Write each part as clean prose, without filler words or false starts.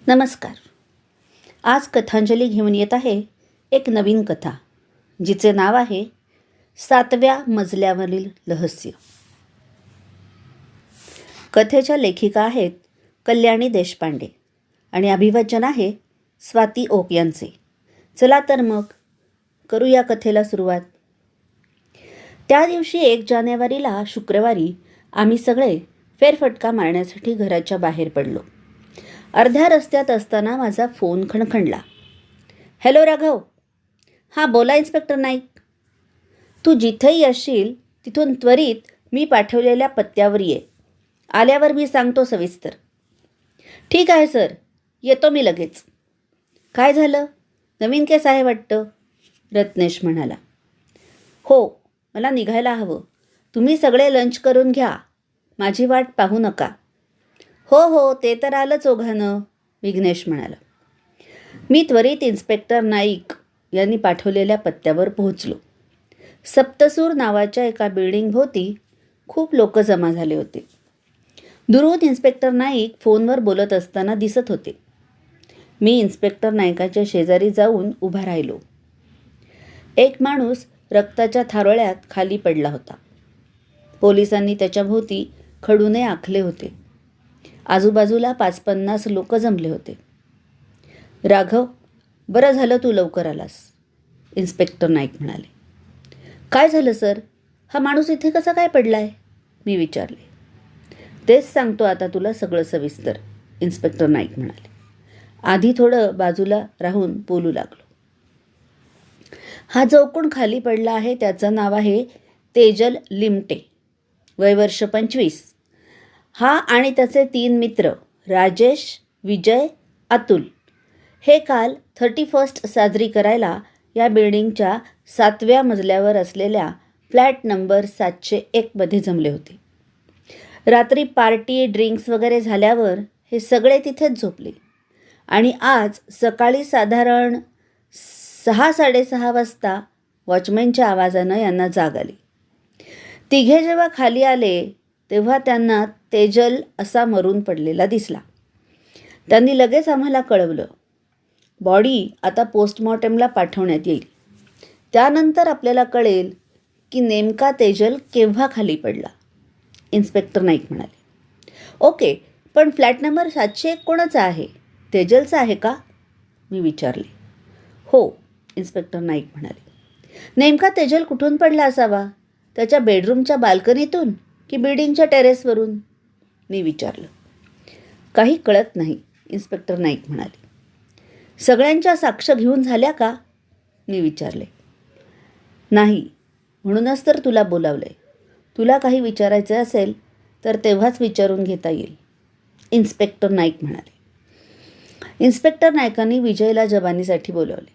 नमस्कार. आज कथांजली घेऊन येत आहे एक नवीन कथा, जिचे नाव आहे 7व्या मजल्यावरील रहस्य. कथेच्या लेखिका आहेत कल्याणी देशपांडे आणि अभिवाचन आहे स्वाती ओक यांचे. चला तर मग करूया कथेला सुरुवात. त्या दिवशी 1 जानेवारीला शुक्रवारी आम्ही सगळे फेरफटका मारण्यासाठी घराच्या बाहेर पडलो. अर्ध्या रस्त्यात असताना माझा फोन खणखणला. हॅलो राघव. हां बोला इन्स्पेक्टर नाईक. तू जिथेही असशील तिथून त्वरित मी पाठवलेल्या पत्त्यावर ये. आल्यावर मी सांगतो सविस्तर. ठीक आहे सर, येतो मी लगेच. काय झालं? नवीन केस आहे वाटतं, रत्नेश म्हणाला. हो, मला निघायला हवं. तुम्ही सगळे लंच करून घ्या. माझी वाट पाहू नका. हो हो, ते तर आलंच ओघानं, विघ्नेश म्हणाला. मी त्वरित इन्स्पेक्टर नाईक यांनी पाठवलेल्या पत्त्यावर पोहोचलो. सप्तसूर नावाच्या एका बिल्डिंगभोवती खूप लोक जमा झाले होते. दुरून इन्स्पेक्टर नाईक फोनवर बोलत असताना दिसत होते. मी इन्स्पेक्टर नाईकाच्या शेजारी जाऊन उभा राहिलो. एक माणूस रक्ताच्या थारोळ्यात खाली पडला होता. पोलिसांनी त्याच्याभोवती खडूने आखले होते. आजूबाजूला 5-50 लोक जमले होते. राघव, बरं झालं तू लवकर आलास, इन्स्पेक्टर नाईक म्हणाले. काय झालं सर? हा माणूस इथे कसा काय पडलाय? मी विचारले. तेच सांगतो आता तुला सगळं सविस्तर, इन्स्पेक्टर नाईक म्हणाले. आधी थोडं बाजूला राहून बोलू लागलो. हा जो कोण खाली पडला आहे त्याचं नाव आहे तेजल लिमटे, वय वर्ष 25. हा आणि त्याचे 3 मित्र राजेश, विजय, अतुल हे काल 31st साजरी करायला या बिल्डिंगच्या 7व्या मजल्यावर असलेल्या फ्लॅट नंबर 701 मध्ये जमले होते. रात्री पार्टी, ड्रिंक्स वगैरे झाल्यावर हे सगळे तिथेच झोपले आणि आज सकाळी साधारण 6-6:30 वाजता वॉचमॅनच्या आवाजानं यांना जाग आली. तिघे जेव्हा खाली आले तेव्हा त्यांना तेजल असा मरून पडलेला दिसला. त्यांनी लगेच आम्हाला कळवलं. बॉडी आता पोस्टमॉर्टमला पाठवण्यात येईल. त्यानंतर आपल्याला कळेल की नेमका तेजल केव्हा खाली पडला, इन्स्पेक्टर नाईक म्हणाले. ओके, पण फ्लॅट नंबर 701 कोणाचा आहे? तेजलचा आहे का? मी विचारले. हो, इन्स्पेक्टर नाईक म्हणाले. नेमका तेजल कुठून पडला असावा? त्याच्या बेडरूमच्या बाल्कनीतून की बिल्डिंगच्या टेरेसवरून? मी विचारलं. काही कळत नाही, इन्स्पेक्टर नाईक म्हणाले. सगळ्यांच्या साक्ष घेऊन झाल्या का? मी विचारले. नाही, म्हणूनच तर तुला बोलावलंय. तुला काही विचारायचं असेल तर तेव्हाच विचारून घेता येईल, इन्स्पेक्टर नाईक म्हणाले. इन्स्पेक्टर नाईकांनी विजयला जबानीसाठी बोलावले.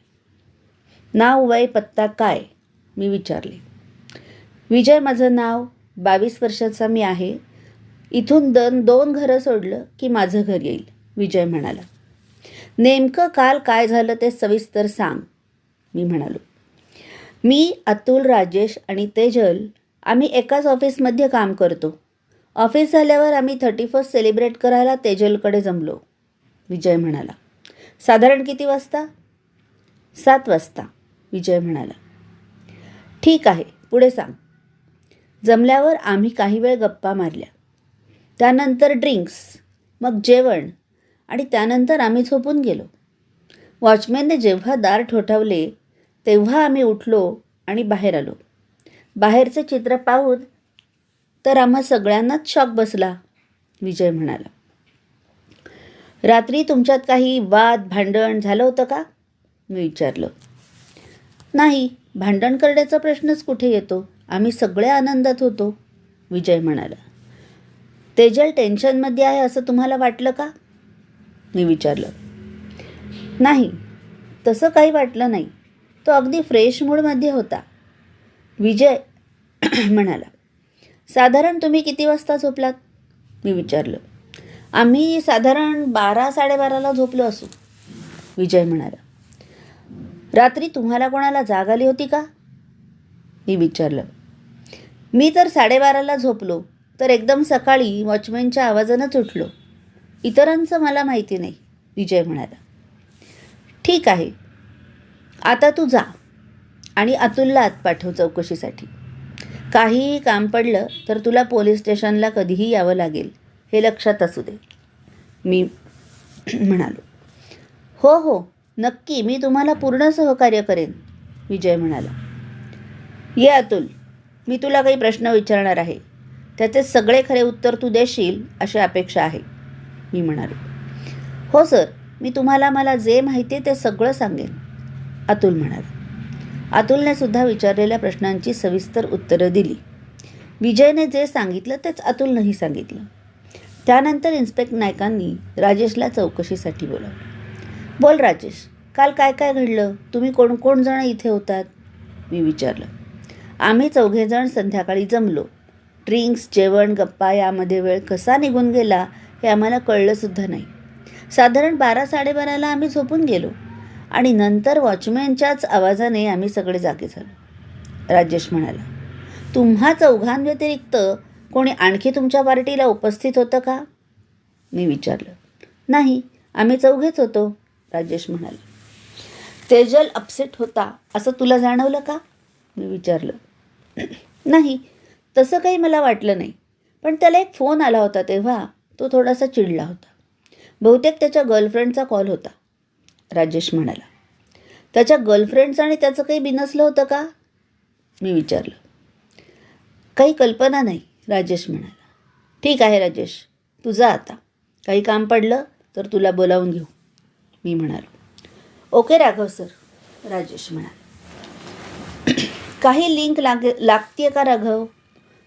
नाव, वय, पत्ता काय? मी विचारले. विजय माझं नाव, 22 वर्षाचा मी आहे. इथून 2 घरं सोडलं की माझं घर येईल, विजय म्हणाला. नेमकं काल काय झालं ते सविस्तर सांग, मी म्हणालो. मी, अतुल, राजेश आणि तेजल आम्ही एकाच ऑफिसमध्ये काम करतो. ऑफिस झाल्यावर आम्ही 31st सेलिब्रेट करायला तेजलकडे जमलो, विजय म्हणाला. साधारण किती वाजता? 7 वाजता, विजय म्हणाला. ठीक आहे, पुढे सांग. जमल्यावर आम्ही काही वेळ गप्पा मारल्या. त्यानंतर ड्रिंक्स, मग जेवण आणि त्यानंतर आम्ही झोपून गेलो. वॉचमॅनने जेव्हा दार ठोठावले तेव्हा आम्ही उठलो आणि बाहेर आलो. बाहेरचे चित्र पाहून तर आम्हा सगळ्यांनाच शॉक बसला, विजय म्हणाला. रात्री तुमच्यात काही वाद भांडण झालं होतं का? मी विचारलं. नाही, भांडण करण्याचा प्रश्नच कुठे येतो. आम्ही सगळे आनंदात होतो, विजय म्हणाला. तेजल टेन्शनमध्ये आहे असं तुम्हाला वाटलं का? मी विचारलं. नाही, तसं काही वाटलं नाही. तो अगदी फ्रेश मूडमध्ये होता, विजय म्हणाला. साधारण तुम्ही किती वाजता झोपलात? मी विचारलं. आम्ही साधारण 12-12:30ला झोपलो असू, विजय म्हणाला. रात्री तुम्हाला कोणाला जाग आली होती का? मी विचारलं. मी तर 12:30ला झोपलो तर एकदम सकाळी वॉचमॅनच्या आवाजानंच उठलो. इतरांचं मला माहिती नाही, विजय म्हणाला. ठीक आहे, आता तू जा आणि अतुलला आत पाठव चौकशीसाठी. काहीही काम पडलं तर तुला पोलीस स्टेशनला कधीही यावं लागेल, हे लक्षात असू दे, मी म्हणालो. हो हो, नक्की, मी तुम्हाला पूर्ण सहकार्य करेन, विजय म्हणाला. ये अतुल, मी तुला काही प्रश्न विचारणार आहे. त्याचे सगळे खरे उत्तर तू देशील अशी अपेक्षा आहे, मी म्हणालो. हो सर, मी तुम्हाला मला जे माहिती आहे ते सगळं सांगेन, अतुल म्हणाला. अतुलने सुद्धा विचारलेल्या प्रश्नांची सविस्तर उत्तरं दिली. विजयने जे सांगितलं तेच अतुलनंही सांगितलं. त्यानंतर इन्स्पेक्टर नायकांनी राजेशला चौकशीसाठी बोलावलं. बोल राजेश, काल काय काय घडलं? तुम्ही कोण कोण जण इथे होतात? मी विचारलं. आम्ही 4 संध्याकाळी जमलो. ड्रिंक्स, जेवण, गप्पा यामध्ये वेळ कसा निघून गेला हे आम्हाला कळलंसुद्धा नाही. साधारण 12-12:30ला आम्ही झोपून गेलो आणि नंतर वॉचमॅनच्याच आवाजाने आम्ही सगळे जागे झालो, राजेश म्हणाला. तुम्हा 4 कोणी आणखी तुमच्या पार्टीला उपस्थित होतं का? मी विचारलं. नाही, आम्ही 4 होतो, राजेश म्हणाला. तेजल अपसेट होता असं तुला जाणवलं का? मी विचारलं. नाही, तसं काही मला वाटलं नाही, पण त्याला एक फोन आला होता तेव्हा तो थोडासा चिडला होता. बहुतेक त्याच्या गर्लफ्रेंडचा कॉल होता, राजेश म्हणाला. त्याच्या गर्लफ्रेंडचं आणि त्याचं काही बिनसलं होतं का? मी विचारलं. काही कल्पना नाही, राजेश म्हणाला. ठीक आहे राजेश, तू जा आता. काही काम पडलं तर तुला बोलावून घेऊ, मी म्हणालो. ओके राघव सर, राजेश म्हणाला. काही लिंक लागते का राघव?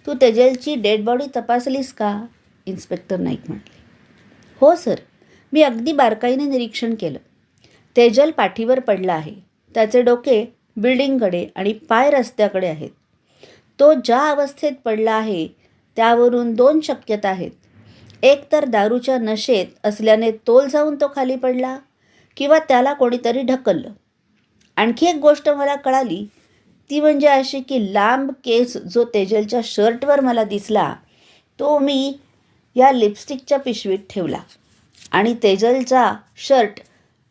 तू तेजलची डेड बॉडी तपासलीस का? इन्स्पेक्टर नाईक म्हणाले. हो सर, मी अगदी बारकाईने निरीक्षण केलं. तेजल पाठीवर पडला आहे. त्याचे डोके बिल्डिंगकडे आणि पाय रस्त्याकडे आहेत. तो ज्या अवस्थेत पडला आहे त्यावरून 2 शक्यता आहेत. एक तर दारूच्या नशेत असल्याने तोल जाऊन तो खाली पडला, किंवा त्याला कोणीतरी ढकललं. आणखी एक गोष्ट मला कळाली, ती म्हणजे अशी की लांब केस जो तेजलच्या शर्टवर मला दिसला तो मी या लिपस्टिकच्या पिशवीत ठेवला आणि तेजलचा शर्ट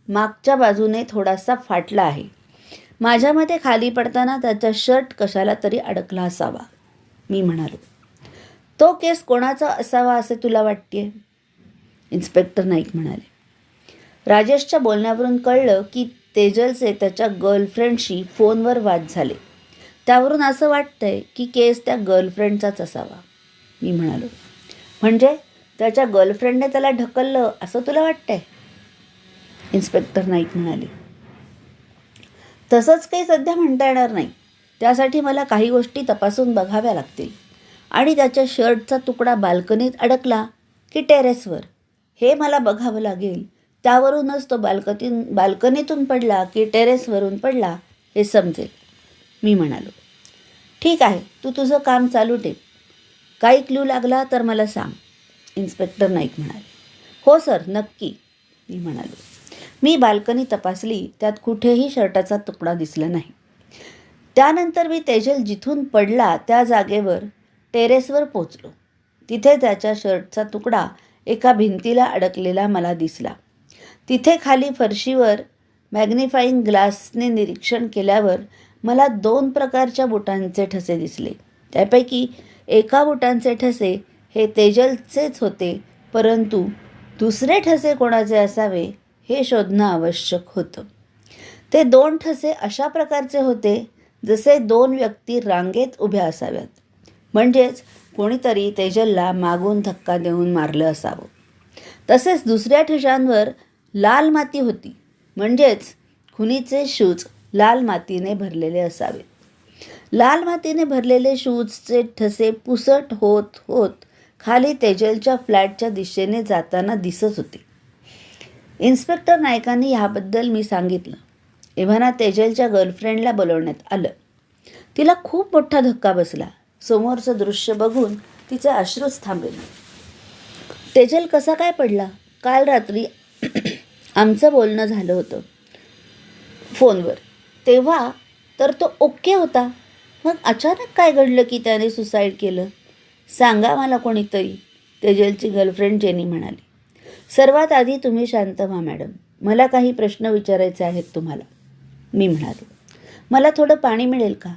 मागच्या बाजूने थोडासा फाटला आहे. माझ्या मते खाली पडताना त्याचा शर्ट कशाला तरी अडकला असावा, मी म्हणालो. तो केस कोणाचा असावा असे तुला वाटते? इन्स्पेक्टर नाईक म्हणाले. राजेशच्या बोलण्यावरून कळलं की तेजलचे त्याच्या गर्लफ्रेंडशी फोनवर वाद झाले. त्यावरून असं वाटतंय की केस त्या गर्लफ्रेंडचाच असावा, मी म्हणालो. म्हणजे त्याच्या गर्लफ्रेंडने त्याला ढकललं असं तुला वाटतंय? इन्स्पेक्टर नाईक म्हणाले. तसंच काही सध्या म्हणता येणार नाही. त्यासाठी मला काही गोष्टी तपासून बघाव्या लागतील. आणि त्याच्या शर्टचा तुकडा बाल्कनीत अडकला की टेरेसवर हे मला बघावं लागेल. त्यावरूनच तो बाल्कनीतून पडला की टेरेसवरून पडला हे समजेल, मी म्हणालो. ठीक आहे, तू तुझं काम चालू ठेव. काही क्लू लागला तर मला सांग, इन्स्पेक्टर नाईक म्हणाले. हो सर, नक्की, मी म्हणालो. मी बाल्कनी तपासली, त्यात कुठेही शर्टाचा तुकडा दिसला नाही. त्यानंतर मी तेजल जिथून पडला त्या जागेवर टेरेसवर पोचलो. तिथे त्याच्या शर्टचा तुकडा एका भिंतीला अडकलेला मला दिसला. तिथे खाली फरशीवर मॅग्निफाईंग ग्लासने निरीक्षण केल्यावर मला 2 प्रकारच्या बुटांचे ठसे दिसले. त्यापैकी एका बुटांचे ठसे हे तेजलचेच होते, परंतु दुसरे ठसे कोणाचे असावे हे शोधणं आवश्यक होतं. ते 2 ठसे अशा प्रकारचे होते जसे 2 व्यक्ती रांगेत उभ्या असाव्यात. म्हणजेच कोणीतरी तेजलला मागून धक्का देऊन मारलं असावं. तसेच दुसऱ्या ठशांवर लाल माती होती, म्हणजेच खुनीचे शूज लाल मातीने भरलेले असावेत. लाल मातीने भरलेले शूजचे ठसे पुसट होत होत खाली तेजलच्या फ्लॅटच्या दिशेने जाताना दिसत होते. इन्स्पेक्टर नायकांनी ह्याबद्दल मी सांगितलं. एव्हाना तेजलच्या गर्लफ्रेंडला बोलवण्यात आलं. तिला खूप मोठा धक्का बसला. समोरचं दृश्य बघून तिचे अश्रूच थांबले नाही. तेजल कसा काय पडला? काल रात्री आमचं बोलणं झालं होतं फोनवर. तेव्हा तर तो ओके होता. मग अचानक काय घडलं की त्याने सुसाईड केलं? सांगा मला कोणीतरी, तेजलची गर्लफ्रेंड जेनी म्हणाली. सर्वात आधी तुम्ही शांत व्हा मॅडम. मला काही प्रश्न विचारायचे आहेत तुम्हाला. मी म्हणालो. मला थोडं पाणी मिळेल का?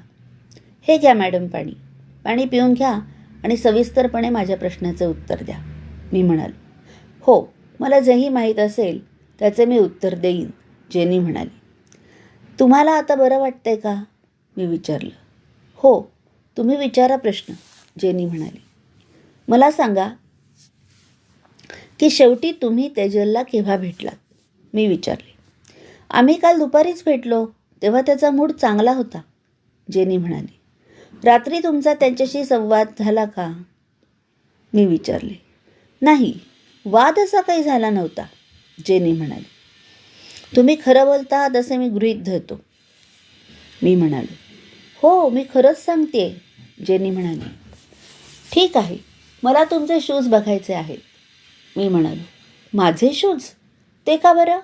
हे घ्या मॅडम पाणी. पाणी पिऊन घ्या आणि सविस्तरपणे माझ्या प्रश्नाचं उत्तर द्या. मी म्हणालो. हो, मला जेही माहीत असेल त्याचे मी उत्तर देईन, जेनी म्हणाली. तुम्हाला आता बरं वाटतंय का? मी विचारलं. हो, तुम्ही विचारा प्रश्न, जेनी म्हणाली. मला सांगा की शेवटी तुम्ही तेजलला केव्हा भेटलात? मी विचारले. आम्ही काल दुपारीच भेटलो, तेव्हा त्याचा मूड चांगला होता, जेनी म्हणाली. रात्री तुमचा त्यांच्याशी संवाद झाला का? मी विचारले. नाही, वाद असा काही झाला नव्हता, जेनी म्हणाली. तुम्ही खरं बोलता तसे मी गृहीत धरतो, मी म्हणालो. हो, मी खरंच सांगते, जेनी म्हणाली. ठीक आहे, मला तुमचे शूज बघायचे आहेत, मी म्हणालो. माझे शूज? ते का बरं?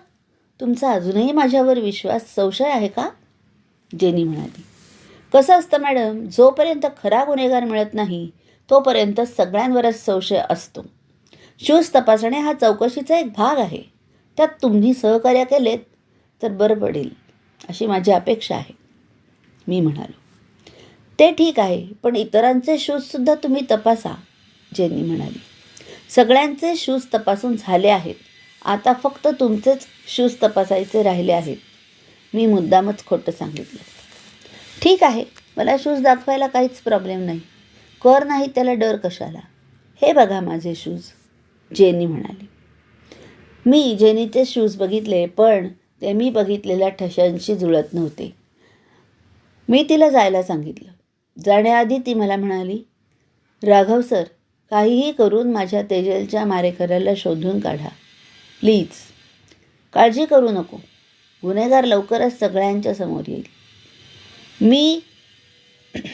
तुमचा अजूनही माझ्यावर संशय आहे का? जेनी म्हणाली. कसं असतं मॅडम, जोपर्यंत खरा गुन्हेगार मिळत नाही तोपर्यंत सगळ्यांवरच संशय असतो. शूज तपासणे हा चौकशीचा एक भाग आहे. त्यात तुम्ही सहकार्य केलेत तर बरं पडेल अशी माझी अपेक्षा आहे, मी म्हणालो. ते ठीक आहे, पण इतरांचे शूजसुद्धा तुम्ही तपासा, जेनी म्हणाली. सगळ्यांचे शूज तपासून झाले आहेत. आता फक्त तुमचेच शूज तपासायचे राहिले आहेत. मी मुद्दामच खोटं सांगितलं. ठीक आहे, मला शूज दाखवायला काहीच प्रॉब्लेम नाही. कर नाही त्याला डर कशाला? हे बघा माझे शूज, जेनी म्हणाली. मी जेनीचे शूज बघितले, पण ते मी बघितलेल्या ठशांशी जुळत नव्हते. मी तिला जायला सांगितलं. जाण्याआधी ती मला म्हणाली, राघव सर, काहीही करून माझ्या तेजलच्या मारेकऱ्याला शोधून काढा, प्लीज. काळजी करू नको, गुन्हेगार लवकरच सगळ्यांच्या समोर येईल. मी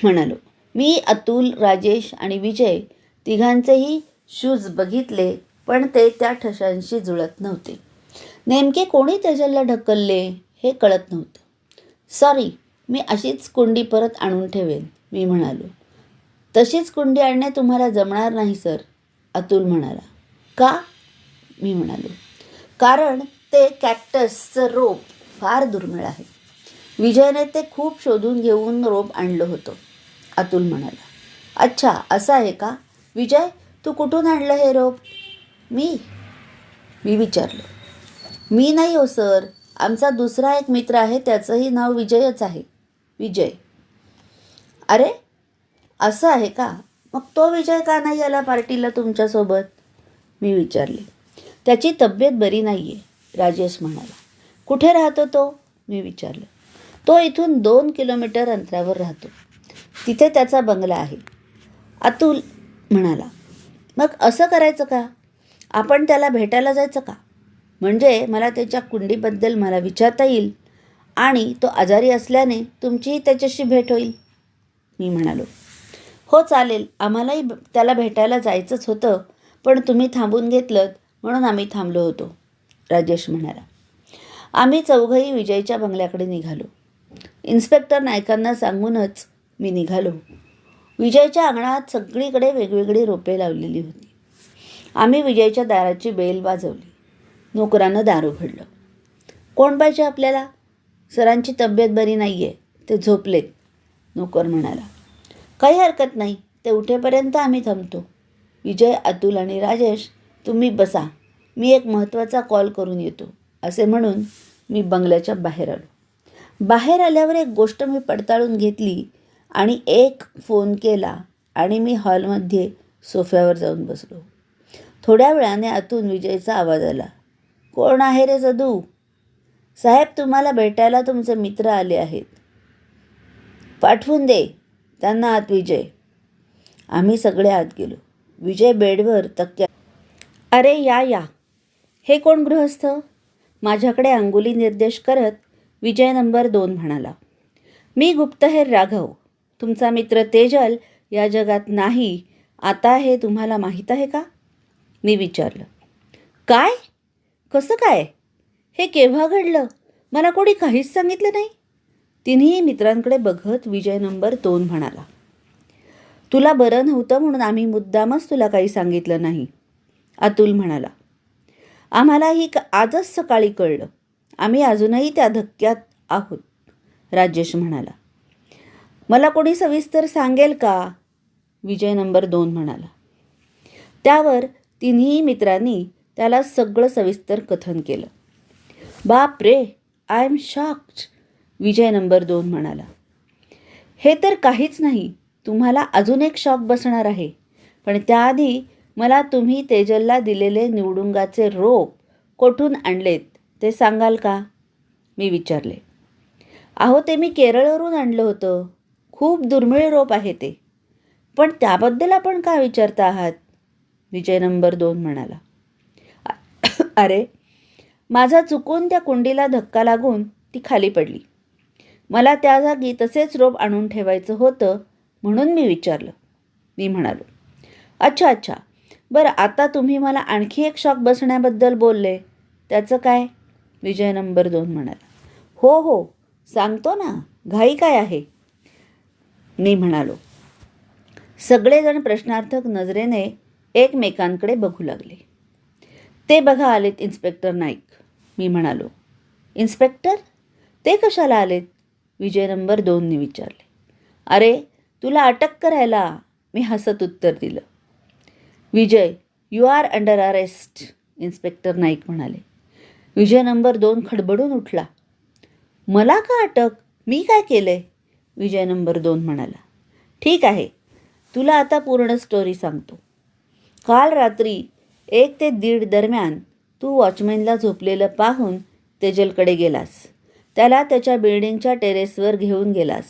म्हणालो. मी अतुल, राजेश आणि विजय तिघांचेही शूज बघितले, पण ते त्या ठशांशी जुळत नव्हते. नेमके कोणी तेजलला ढकलले हे कळत नव्हतं. सॉरी, मी अशीच कुंडी परत आणून ठेवेन, मी म्हणालो. तशीच कुंडी आणणे तुम्हाला जमणार नाही सर, अतुल म्हणाला. का? मी म्हणालो. कारण ते कॅक्टसचं रोप फार दुर्मिळ आहे. विजयने ते खूप शोधून घेऊन रोप आणलं होतं, अतुल म्हणाला. अच्छा, असं आहे का? विजय, तू कुठून आणलं हे रोप? मी विचारलं. मी नाही हो सर, आमचा दुसरा एक मित्र आहे, त्याचंही नाव विजयच आहे, विजय. अरे, असं आहे का? मग तो विजय का नाही आला पार्टीला तुमच्यासोबत? मी विचारले. त्याची तब्येत बरी नाही आहे, राजेश म्हणाला. कुठे राहतो तो? मी विचारलं. तो इथून 2 किलोमीटर अंतरावर राहतो. तिथे त्याचा बंगला आहे, अतुल म्हणाला. मग असं करायचं का? आपण त्याला भेटायला जायचं का? म्हणजे मला त्याच्या कुंडीबद्दल मला विचारता येईल आणि तो आजारी असल्याने तुमचीही त्याच्याशी भेट होईल, मी म्हणालो. हो चालेल, आम्हालाही त्याला भेटायला जायचंच होतं, पण तुम्ही थांबून घेतलं म्हणून आम्ही थांबलो होतो, राजेश म्हणाला. आम्ही चौघंही विजयच्या बंगल्याकडे निघालो. इन्स्पेक्टर नायकांना सांगूनच मी निघालो. विजयच्या अंगणात सगळीकडे वेगवेगळी रोपे लावलेली होती. आम्ही विजयच्या दाराची बेल वाजवली. नोकरानं दार उघडलं. कोण पाहिजे आपल्याला? सरांची तब्येत बरी नाही आहे, ते झोपलेत, नोकर म्हणाला. काही हरकत नाही, ते उठेपर्यंत आम्ही थांबतो. विजय, अतुल आणि राजेश, तुम्ही बसा, मी एक महत्त्वाचा कॉल करून येतो, असे म्हणून मी बंगल्याच्या बाहेर आलो. बाहेर आल्यावर एक गोष्ट मी पडताळून घेतली आणि एक फोन केला आणि मी हॉलमध्ये सोफ्यावर जाऊन बसलो. थोड्या वेळाने आतून विजयचा आवाज आला. कोण आहे रे जदू? साहेब, तुम्हाला भेटायला तुमचे मित्र आले आहेत. पाठवून दे त्यांना आत, विजय. आम्ही सगळे आत गेलो. विजय बेडवर तक्क्या. अरे या. हे कोण गृहस्थ? माझ्याकडे अंगुली निर्देश करत विजय नंबर 2 म्हणाला. मी गुप्तहेर राघव. तुमचा मित्र तेजल या जगात नाही, आता हे तुम्हाला माहीत आहे का? मी विचारलं. काय? कसं काय? हे केव्हा घडलं? मला कोणी काहीच सांगितलं नाही. तिन्ही मित्रांकडे बघत विजय नंबर 2 म्हणाला. तुला बरं नव्हतं म्हणून आम्ही मुद्दामच तुला काही सांगितलं नाही, अतुल म्हणाला. आम्हालाही आजच सकाळी कळलं. आम्ही अजूनही त्या धक्क्यात आहोत, राजेश म्हणाला. मला कोणी सविस्तर सांगेल का? विजय नंबर 2 म्हणाला. त्यावर तिन्ही मित्रांनी त्याला सगळं सविस्तर कथन केलं. बाप रे, I am shocked, Vijay number 2 म्हणाला. हे तर काहीच नाही, तुम्हाला अजून एक शॉक बसणार आहे. पण त्याआधी मला तुम्ही तेजलला दिलेले निवडुंगाचे रोप कोठून आणलेत ते सांगाल का? मी विचारले. अहो, ते मी केरळवरून आणलं होतं. खूप दुर्मिळ रोप आहे ते. पण त्याबद्दल आपण का विचारता आहात? विजय नंबर 2 म्हणाला. अरे, माझा चुकून त्या कुंडीला धक्का लागून ती खाली पडली. मला त्या जागी तसेच रोप आणून ठेवायचं होतं म्हणून मी विचारलं, मी म्हणालो. अच्छा, बरं, आता तुम्ही मला आणखी एक शॉक बसण्याबद्दल बोलले, त्याचं काय? विजय नंबर 2 म्हणाला. हो, सांगतो ना, घाई काय आहे? मी म्हणालो. सगळेजण प्रश्नार्थक नजरेने एकमेकांकडे बघू लागले. ते बघा आलेत इन्स्पेक्टर नाईक, मी म्हणालो. इन्स्पेक्टर? ते कशाला आलेत? विजय नंबर 2ने विचारले. अरे, तुला अटक करायला, मी हसत उत्तर दिलं. Vijay, you are under arrest, inspector Naik म्हणाले. विजय नंबर 2 खडबडून उठला. मला का अटक? मी काय केलंय? विजय नंबर 2 म्हणाला. ठीक आहे, तुला आता पूर्ण स्टोरी सांगतो. काल रात्री 1 ते 1:30 दरम्यान तू वॉचमॅनला झोपलेलं पाहून तेजलकडे गेलास. त्याला त्याच्या बिल्डिंगच्या टेरेसवर घेऊन गेलास.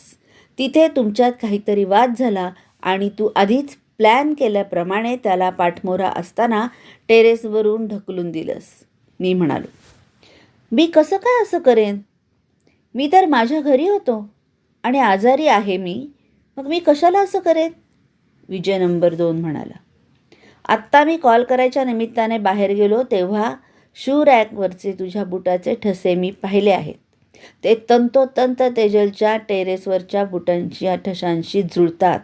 तिथे तुमच्यात काहीतरी वाद झाला आणि तू आधीच प्लॅन केल्याप्रमाणे त्याला पाठमोरा असताना टेरेसवरून ढकलून दिलंस, मी म्हणालो. मी कसं काय असं करेन? मी तर माझ्या घरी होतो आणि आजारी आहे मी, मग मी कशाला असं करेन? विजय नंबर 2 म्हणाला. आत्ता मी कॉल करायच्या निमित्ताने बाहेर गेलो तेव्हा शू रॅकवरचे तुझ्या बुटाचे ठसे मी पाहिले आहेत. ते तंतोतंत तेजलच्या टेरेसवरच्या बुटांच्या ठशांशी जुळतात.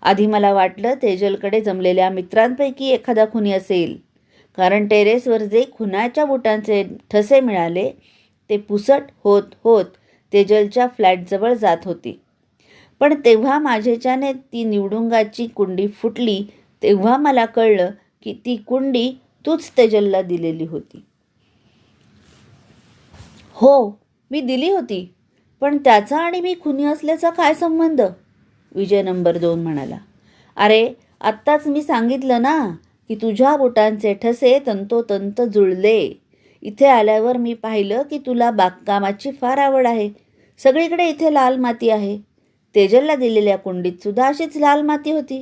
आधी मला वाटलं तेजलकडे जमलेल्या मित्रांपैकी एखादा खुनी असेल, कारण टेरेसवर जे खुनाच्या बुटांचे ठसे मिळाले ते पुसट होत होत तेजलच्या फ्लॅटजवळ जात होते. पण तेव्हा माझ्याच्याने ती निवडुंगाची कुंडी फुटली तेव्हा मला कळलं की ती कुंडी तूच तेजलला दिलेली होती. हो, मी दिली होती, पण त्याचा आणि मी खुनी असल्याचा काय संबंध? विजय नंबर 2 म्हणाला. अरे, आत्ताच मी सांगितलं ना की तुझ्या बुटांचे ठसे तंतोतंत जुळले. इथे आल्यावर मी पाहिलं की तुला बागकामाची फार आवड आहे. सगळीकडे इथे लाल माती आहे. तेजलला दिलेल्या कुंडीत सुद्धा अशीच लाल माती होती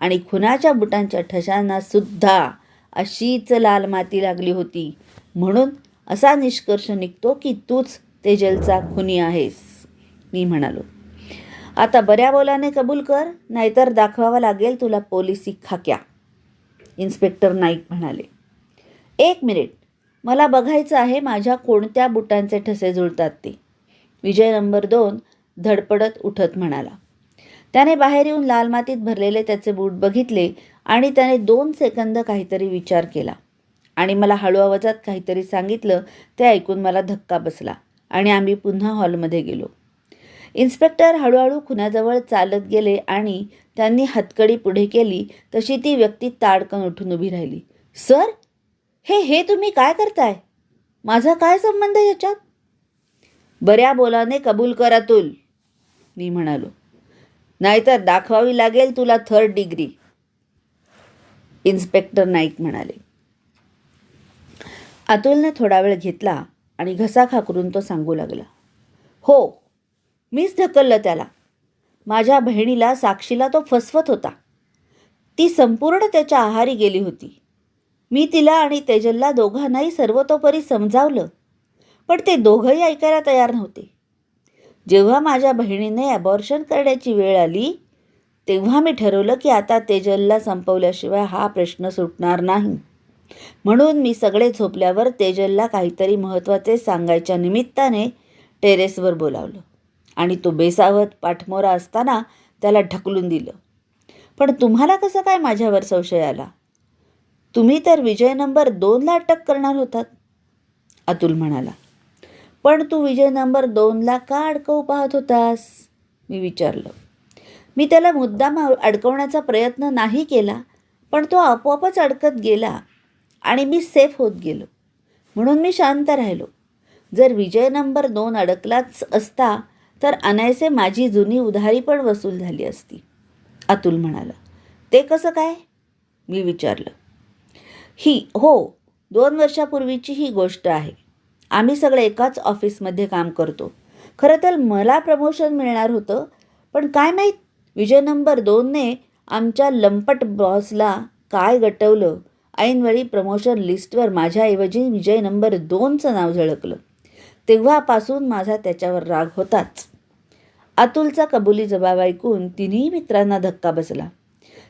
आणि खुनाच्या बुटांच्या ठशांना सुद्धा अशीच लाल माती लागली होती. म्हणून असा निष्कर्ष निघतो की तूच तेजलचा खुनी आहेस, मी म्हणालो. आता बऱ्या बोलाने कबूल कर, नाहीतर दाखवावा लागेल तुला पोलिसी खाक्या, इन्स्पेक्टर नाईक म्हणाले. 1 मिनिट, मला बघायचं आहे माझ्या कोणत्या बुटांचे ठसे जुळतात ते, विजय नंबर 2 धडपडत उठत म्हणाला. त्याने बाहेर येऊन लाल मातीत भरलेले त्याचे बूट बघितले आणि त्याने 2 सेकंद काहीतरी विचार केला आणि मला हळू आवाजात काहीतरी सांगितलं. ते ऐकून मला धक्का बसला आणि आम्ही पुन्हा हॉलमध्ये गेलो. इन्स्पेक्टर हळूहळू खुनाजवळ चालत गेले आणि त्यांनी हातकडी पुढे केली तशी ती व्यक्ती ताडकन उठून उभी राहिली. सर, हे तुम्ही काय करताय? माझा काय संबंध याच्यात? बऱ्या बोलाने कबूल कर अतुल, मी म्हणालो, नाहीतर दाखवावी लागेल तुला 3rd डिग्री, इन्स्पेक्टर नाईक म्हणाले. अतुलने थोडा वेळ घेतला आणि घसा खाकरून तो सांगू लागला. हो, मीच ढकललं त्याला. माझ्या बहिणीला साक्षीला तो फसवत होता. ती संपूर्ण त्याच्या आहारी गेली होती. मी तिला आणि तेजलला दोघांनाही सर्वतोपरी समजावलं, पण ते दोघंही ऐकायला तयार नव्हते. जेव्हा माझ्या बहिणीने ॲबॉर्शन करण्याची वेळ आली तेव्हा मी ठरवलं की आता तेजलला संपवल्याशिवाय हा प्रश्न सुटणार नाही. म्हणून मी सगळे झोपल्यावर तेजलला काहीतरी महत्त्वाचे सांगायच्या निमित्ताने टेरेसवर बोलावलं आणि तो बेसावत पाठमोरा असताना त्याला ढकलून दिलं. पण तुम्हाला कसं काय माझ्यावर संशय आला? तुम्ही तर विजय नंबर 2ला अटक करणार होतात, अतुल म्हणाला. पण तू विजय नंबर 2ला का अडकवू पाहत होतास, मी विचारलं. मी त्याला मुद्दाम अडकवण्याचा प्रयत्न नाही केला, पण तो आपोआपच अडकत गेला आणि मी सेफ होत गेलो, म्हणून मी शांत राहिलो. जर विजय नंबर 2 अडकलाच असता तर अनायसे माझी जुनी उधारी पण वसूल झाली असती, अतुल म्हणाला. ते कसं काय, मी विचारलं. 2 वर्षापूर्वीची ही गोष्ट आहे. आम्ही सगळे एकाच ऑफिसमध्ये काम करतो. खरं तर मला प्रमोशन मिळणार होतं, पण काय माहीत विजय नंबर 2ने आमच्या लंपट बॉसला काय गटवलं. ऐनवेळी प्रमोशन लिस्टवर माझ्याऐवजी विजय नंबर 2चं नाव झळकलं. तेव्हापासून माझा त्याच्यावर राग होताच. अतुलचा कबुली जबाब ऐकून तिन्ही मित्रांना धक्का बसला.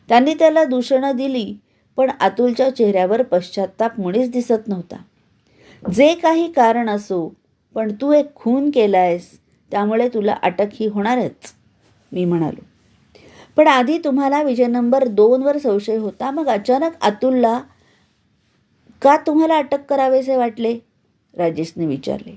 त्यांनी त्याला दूषणं दिली, पण अतुलच्या चेहऱ्यावर पश्चात्ताप मुळीच दिसत नव्हता. जे काही कारण असो, पण तू एक खून केलायस, त्यामुळे तुला अटक ही होणारच, मी म्हणालो. पण आधी तुम्हाला विजय नंबर 2वर संशय होता, मग अचानक अतुलला का तुम्हाला अटक करावेसे वाटले, राजेशने विचारले.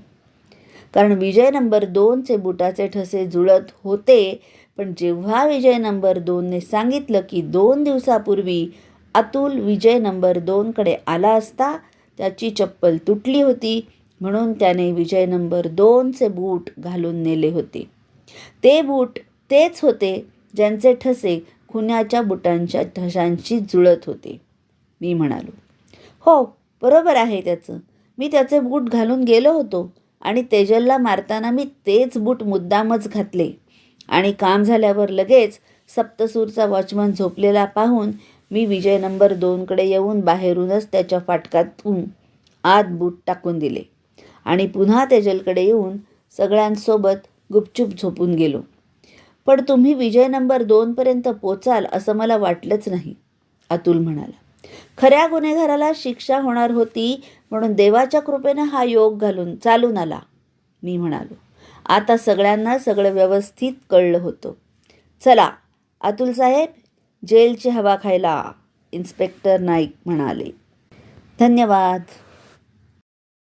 कारण विजय नंबर 2चे बुटाचे ठसे जुळत होते, पण जेव्हा विजय नंबर 2ने सांगितलं की 2 दिवसापूर्वी अतुल विजय नंबर 2कडे आला असता, त्याची चप्पल तुटली होती, म्हणून त्याने विजय नंबर 2चे बूट घालून नेले होते. ते बूट तेच होते ज्यांचे ठसे खुन्याच्या बुटांच्या ठशांशी जुळत होते, मी म्हणालो. हो, बरोबर आहे त्याचं. मी त्याचे बूट घालून गेलो होतो आणि तेजलला मारताना मी तेच बूट मुद्दामच घातले आणि काम झाल्यावर लगेच सप्तसूरचा वॉचमन झोपलेला पाहून मी विजय नंबर 2कडे येऊन बाहेरूनच त्याच्या फाटकातून आत बूट टाकून दिले आणि पुन्हा तेजलकडे येऊन सगळ्यांसोबत गुपचूप झोपून गेलो. पण तुम्ही विजय नंबर 2पर्यंत पोचाल असं मला वाटलंच नाही, अतुल म्हणाला. खऱ्या गुन्हेगाराला शिक्षा होणार होती, म्हणून देवाच्या कृपेनं हा योग चालून आला, मी म्हणालो. आता सगळ्यांना सगळं व्यवस्थित कळलं होतं. चला अतुल साहेब, जेलची हवा खायला, इन्स्पेक्टर नाईक म्हणाले. धन्यवाद.